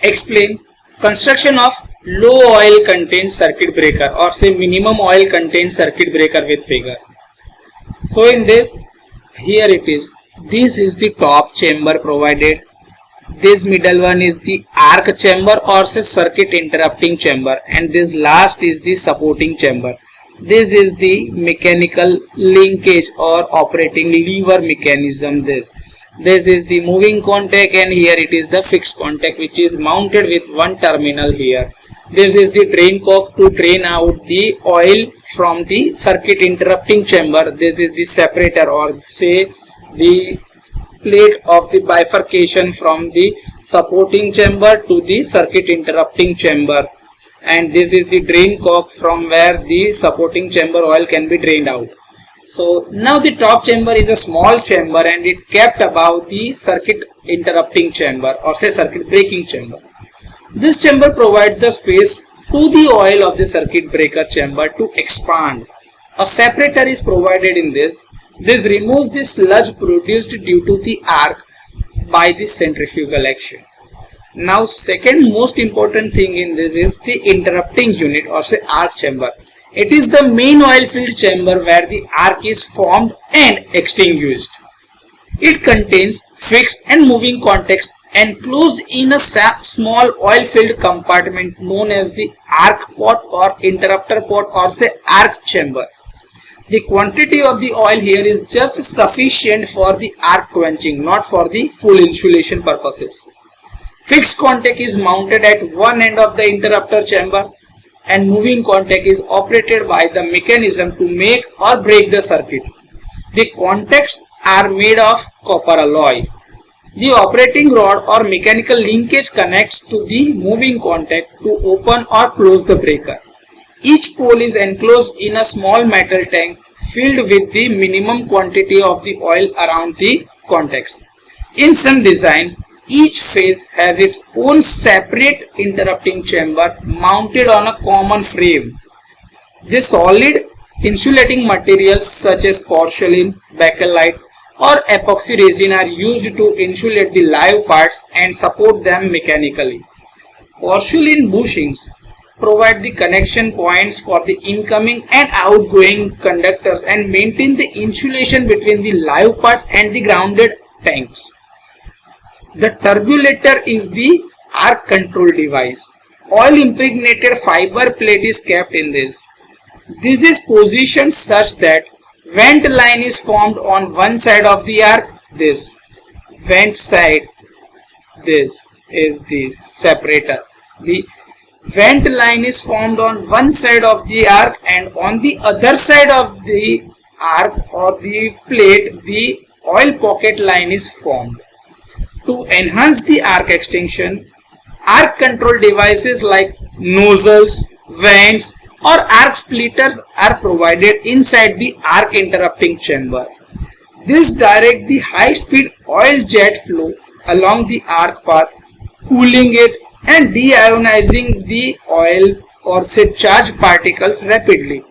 explain construction of low oil content circuit breaker or say minimum oil content circuit breaker with figure. So in this, here it is. This is the top chamber provided. This middle one is the arc chamber or say circuit interrupting chamber, and this last is the supporting chamber. This is the mechanical linkage or operating lever mechanism. This is the moving contact, and here it is the fixed contact which is mounted with one terminal here. This is the drain cock to drain out the oil from the circuit interrupting chamber. This is the separator or say the plate of the bifurcation from the supporting chamber to the circuit interrupting chamber, and this is the drain cock from where the supporting chamber oil can be drained out. So now the top chamber is a small chamber and it kept above the circuit interrupting chamber or say circuit breaking chamber. This chamber provides the space to the oil of the circuit breaker chamber to expand. A separator is provided in this. This removes the sludge produced due to the arc by the centrifugal action. Now second most important thing in this is the interrupting unit or say arc chamber. It is the main oil filled chamber where the arc is formed and extinguished. It contains fixed and moving contacts enclosed in a small oil filled compartment known as the arc pot or interrupter pot or say arc chamber. The quantity of the oil here is just sufficient for the arc quenching, not for the full insulation purposes. Fixed contact is mounted at one end of the interrupter chamber, and moving contact is operated by the mechanism to make or break the circuit. The contacts are made of copper alloy. The operating rod or mechanical linkage connects to the moving contact to open or close the breaker. Each pole is enclosed in a small metal tank filled with the minimum quantity of the oil around the contacts. In some designs, each phase has its own separate interrupting chamber mounted on a common frame. The solid insulating materials such as porcelain, bakelite or epoxy resin are used to insulate the live parts and support them mechanically. Porcelain bushings provide the connection points for the incoming and outgoing conductors and maintain the insulation between the live parts and the grounded tanks. The turbulator is the arc control device. Oil impregnated fiber plate is kept in this. This is positioned such that vent line is formed on one side of the arc. This vent side, this is the separator. The vent line is formed on one side of the arc, and on the other side of the arc or the plate the oil pocket line is formed. To enhance the arc extension, arc control devices like nozzles, vents or arc splitters are provided inside the arc interrupting chamber. This directs the high speed oil jet flow along the arc path, cooling it and deionizing the oil or say charged particles rapidly.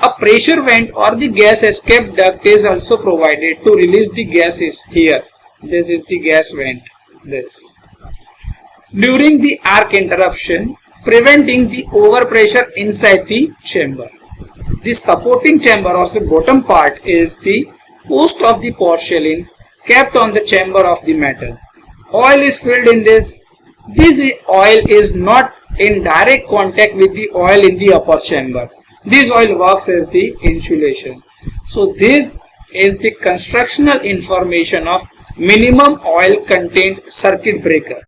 A pressure vent or the gas escape duct is also provided to release the gases here. This is the gas vent. During the arc interruption, preventing the overpressure inside the chamber. The supporting chamber or the bottom part is the post of the porcelain kept on the chamber of the metal. Oil is filled in this. This oil is not in direct contact with the oil in the upper chamber. This oil works as the insulation. So this is the constructional information of minimum oil content circuit breaker.